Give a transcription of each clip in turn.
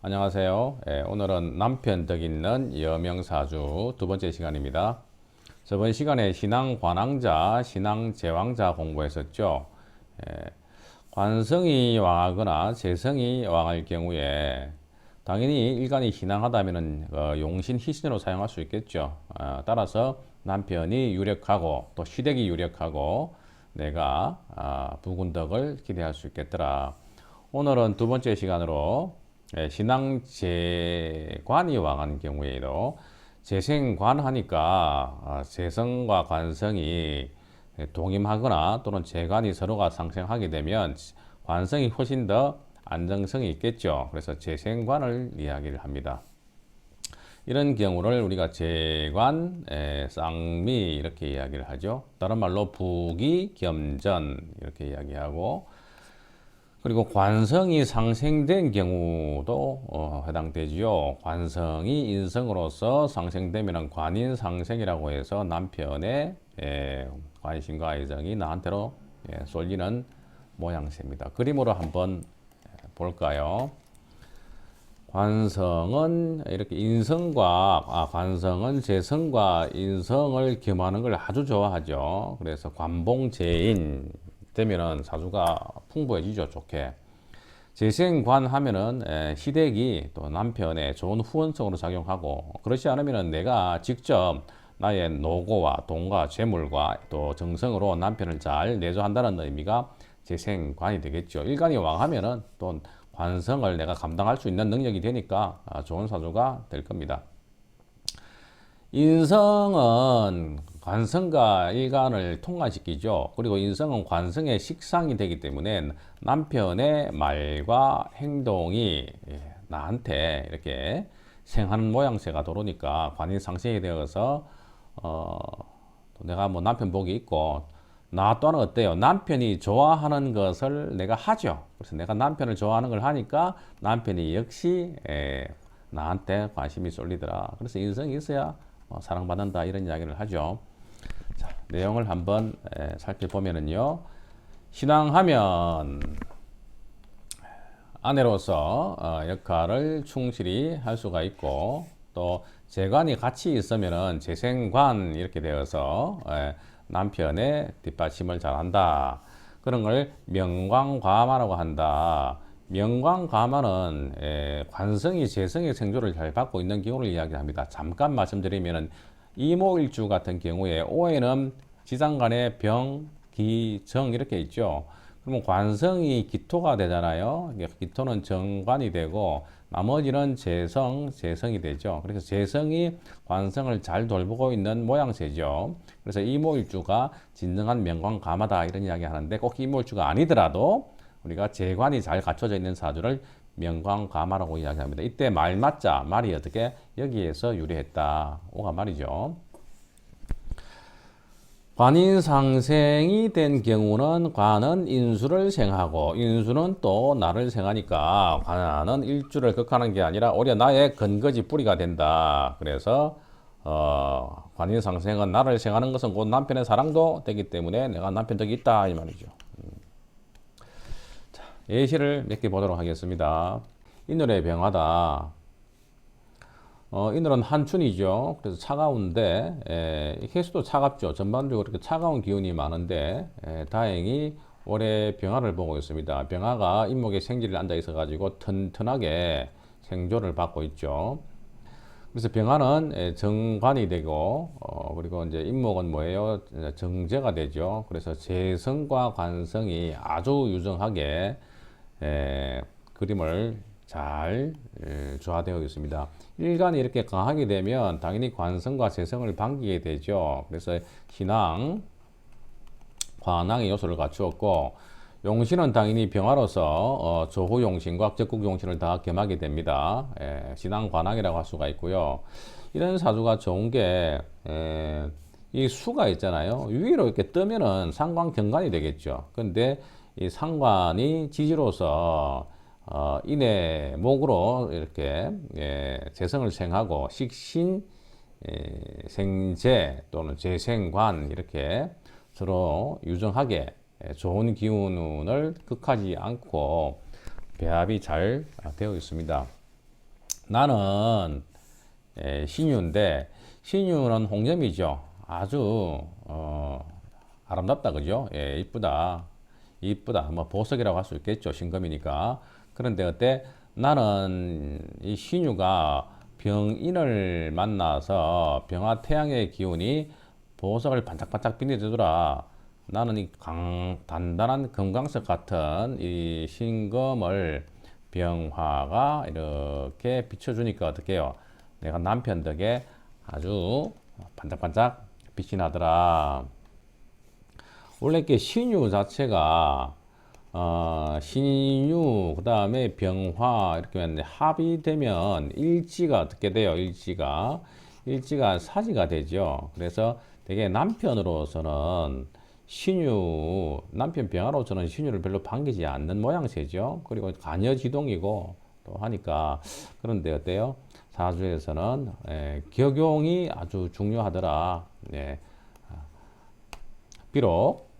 안녕하세요. 오늘은 남편 덕 있는 여명사주 두 번째 시간입니다. 저번 시간에 신앙관왕자, 신앙제왕자 공부했었죠. 관성이 왕하거나 재성이 왕할 경우에 당연히 일간이 신앙하다면 용신, 희신으로 사용할 수 있겠죠. 따라서 남편이 유력하고 또 시댁이 유력하고 내가 부군덕을 기대할 수 있겠더라. 오늘은 두 번째 시간으로 신앙재관이 왕한 경우에도 재생관하니까 재성과 관성이 동임하거나 또는 재관이 서로가 상생하게 되면 관성이 훨씬 더 안정성이 있겠죠. 그래서 재생관을 이야기를 합니다. 이런 경우를 우리가 재관, 쌍미 이렇게 이야기를 하죠. 다른 말로 부기, 겸전 이렇게 이야기하고, 그리고 관성이 상생된 경우도 해당되지요. 관성이 인성으로서 상생되면 관인상생이라고 해서 남편의 관심과 애정이 나한테로 쏠리는 모양새입니다. 그림으로 한번 볼까요? 관성은 이렇게 관성은 재성과 인성을 겸하는 걸 아주 좋아하죠. 그래서 관봉재인 되면은 사주가 풍부해지죠, 좋게. 재생관 하면은 시댁이 또 남편의 좋은 후원성으로 작용하고, 그렇지 않으면은 내가 직접 나의 노고와 돈과 재물과 또 정성으로 남편을 잘 내조한다는 의미가 재생관이 되겠죠. 일간이 왕하면은 또 관성을 내가 감당할 수 있는 능력이 되니까 좋은 사주가 될 겁니다. 인성은 관성과 일간을 통과시키죠. 그리고 인성은 관성의 식상이 되기 때문에 남편의 말과 행동이 나한테 이렇게 생하는 모양새가 들어오니까 관인상생이 되어서 내가 뭐 남편 복이 있고, 나 또한 어때요? 남편이 좋아하는 것을 내가 하죠. 그래서 내가 남편을 좋아하는 걸 하니까 남편이 역시 나한테 관심이 쏠리더라. 그래서 인성이 있어야 사랑받는다, 이런 이야기를 하죠. 자, 내용을 한번 살펴보면은요. 신앙하면 아내로서 역할을 충실히 할 수가 있고, 또 재관이 같이 있으면은 재생관 이렇게 되어서 남편의 뒷받침을 잘한다. 그런 걸 명광과마라고 한다. 명광과마는 관성이 재성의 생조를 잘 받고 있는 경우를 이야기합니다. 잠깐 말씀드리면은 이모일주 같은 경우에 오에는 지장간의 병, 기, 정 이렇게 있죠. 그러면 관성이 기토가 되잖아요. 기토는 정관이 되고 나머지는 재성, 재성이 되죠. 그래서 재성이 관성을 잘 돌보고 있는 모양새죠. 그래서 이모일주가 진정한 명관가마다 이런 이야기 하는데, 꼭 이모일주가 아니더라도 우리가 재관이 잘 갖춰져 있는 사주를 명관가마라고 이야기합니다. 이때 말맞자, 말이 어떻게 여기에서 유리했다. 오가 말이죠. 관인상생이 된 경우는 관은 인수를 생하고 인수는 또 나를 생하니까 관은 일주를 극하는 게 아니라 오히려 나의 근거지 뿌리가 된다. 그래서 관인상생은 나를 생하는 것은 곧 남편의 사랑도 되기 때문에 내가 남편 덕이 있다, 이 말이죠. 자, 예시를 몇 개 보도록 하겠습니다. 인월의 병화다. 인월은 한춘이죠. 그래서 차가운데 해수도 차갑죠. 전반적으로 이렇게 차가운 기운이 많은데 다행히 올해 병화를 보고 있습니다. 병화가 인목에 생지를 앉아 있어 가지고 튼튼하게 생조를 받고 있죠. 그래서 병화는 정관이 되고 그리고 이제 인목은 뭐예요? 정제가 되죠. 그래서 재성과 관성이 아주 유정하게 그림을 잘 조화되어 있습니다. 일간이 이렇게 강하게 되면 당연히 관성과 재성을 반기게 되죠. 그래서 신앙, 관왕의 요소를 갖추었고, 용신은 당연히 병화로서 조후용신과 적국용신을 다 겸하게 됩니다. 신앙 관왕이라고 할 수가 있고요. 이런 사주가 좋은 게 이 수가 있잖아요. 위로 이렇게 뜨면은 상관 경관이 되겠죠. 근데 이 상관이 지지로서 인의 목으로 이렇게 재성을 생하고 식신, 생재 또는 재생관 이렇게 서로 유정하게 좋은 기운을 극하지 않고 배합이 잘 되어 있습니다. 나는 신유인데 신유는 홍점이죠. 아주 아름답다 그죠? 예, 이쁘다. 이쁘다. 뭐 보석이라고 할 수 있겠죠. 신금이니까. 그런데 어때? 나는 이 신유가 병인을 만나서 병화태양의 기운이 보석을 반짝반짝 빛내주더라. 나는 이 단단한 금강석 같은 이 신금을 병화가 이렇게 비춰주니까 어떻게 해요? 내가 남편 덕에 아주 반짝반짝 빛이 나더라. 원래 이렇게 신유 자체가 신유 그다음에 병화 이렇게 했는데 합이 되면 일지가 어떻게 돼요? 일지가 사지가 되죠. 그래서 되게 남편으로서는 신유 남편 병화로서는 신유를 별로 반기지 않는 모양새죠. 그리고 간여지동이고 또 하니까 그런데 어때요? 사주에서는 격용이 아주 중요하더라. 예. 비록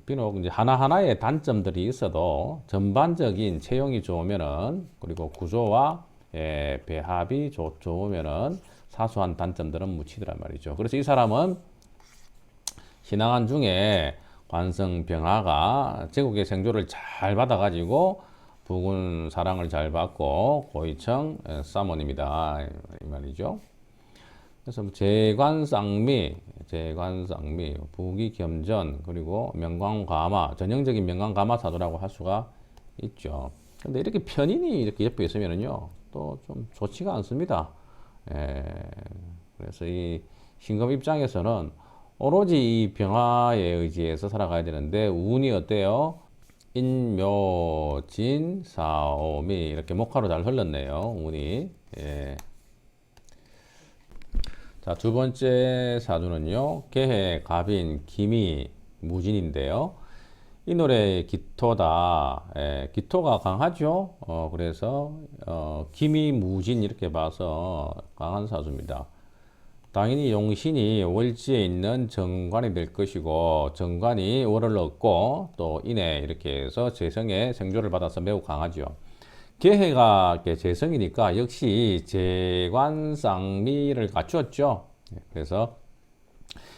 비록 이제 하나하나의 단점들이 있어도 전반적인 채용이 좋으면은 그리고 구조와 배합이 좋으면은 사소한 단점들은 묻히더란 말이죠. 그래서 이 사람은 신앙한 중에 관성병화가 제국의 생조를 잘 받아가지고 부군 사랑을 잘 받고 고위청 사모님이다 이 말이죠. 그래서 재관쌍미, 부기겸전, 그리고 명광가마, 전형적인 명광가마 사도라고 할 수가 있죠. 근데 이렇게 편인이 이렇게 옆에 있으면은요, 또 좀 좋지가 않습니다. 그래서 이 신금 입장에서는 오로지 이 병화에 의지해서 살아가야 되는데, 운이 어때요? 인묘진, 사오미, 이렇게 목화로 잘 흘렀네요, 운이. 예. 자, 두 번째 사주는요, 계해, 갑인, 기미, 무진인데요. 이 노래의 기토다. 기토가 강하죠. 그래서 기미, 무진 이렇게 봐서 강한 사주입니다. 당연히 용신이 월지에 있는 정관이 될 것이고 정관이 월을 얻고 또 인해 이렇게 해서 재성의 생조를 받아서 매우 강하죠. 계해가 재성이니까 역시 재관쌍미를 갖추었죠. 그래서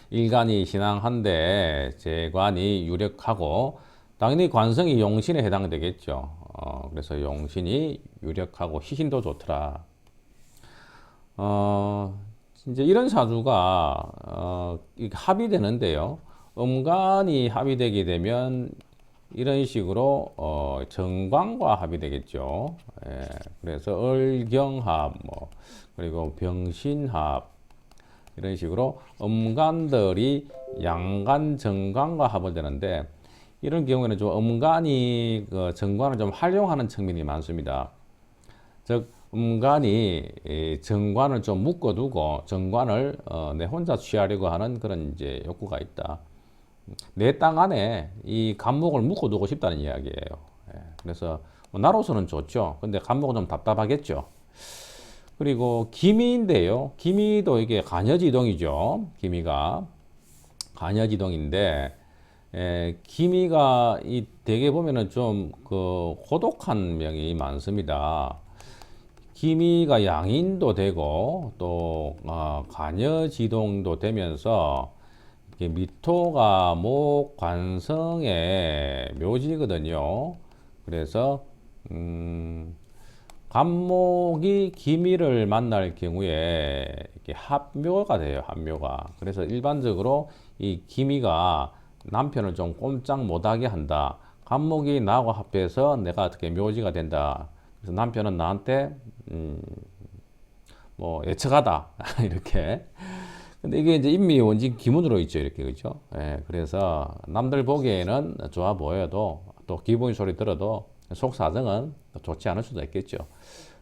일간이 신앙한데 재관이 유력하고 당연히 관성이 용신에 해당되겠죠. 그래서 용신이 유력하고 희신도 좋더라. 이제 이런 사주가 합이 되는데요. 음간이 합이 되게 되면 이런 식으로 정관과 합이 되겠죠. 그래서 을경합, 뭐 그리고 병신합 이런 식으로 음간들이 양간, 정관과 합을 되는데 이런 경우에는 좀 음간이 그 정관을 좀 활용하는 측면이 많습니다. 즉 음간이 정관을 좀 묶어두고 정관을 내 혼자 취하려고 하는 그런 이제 욕구가 있다. 내 땅 안에 이 간목을 묶어두고 싶다는 이야기예요. 그래서 뭐 나로서는 좋죠. 근데 간목은 좀 답답하겠죠. 그리고 기미인데요. 기미도 이게 간여지동이죠. 기미가 간여지동인데 기미가 이 대개 보면은 좀 그 고독한 명이 많습니다. 기미가 양인도 되고 또 간여지동도 되면서 이게 미토가 목 관성의 묘지거든요. 그래서 간목이 기미를 만날 경우에 이렇게 합묘가 돼요. 합묘가. 그래서 일반적으로 이 기미가 남편을 좀 꼼짝 못하게 한다. 간목이 나하고 합해서 내가 어떻게 묘지가 된다. 그래서 남편은 나한테 뭐 예측하다 이렇게. 근데 이게 이제 인미 원진 기문으로 있죠, 이렇게 그죠? 그래서 남들 보기에는 좋아 보여도 또 기본 소리 들어도 속 사정은 좋지 않을 수도 있겠죠.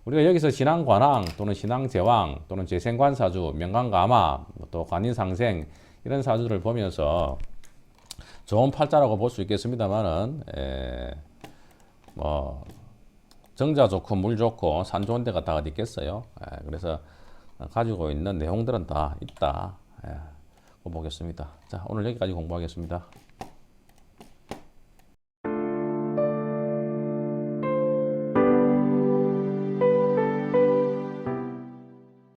우리가 여기서 신앙관왕 또는 신앙제왕 또는 재생관사주, 명강가마, 또 관인상생 이런 사주들을 보면서 좋은 팔자라고 볼 수 있겠습니다만은 뭐 정자 좋고 물 좋고 산 좋은 데가 다 어디 있겠어요. 그래서 가지고 있는 내용들은 다 있다. 보겠습니다. 자, 오늘 여기까지 공부하겠습니다.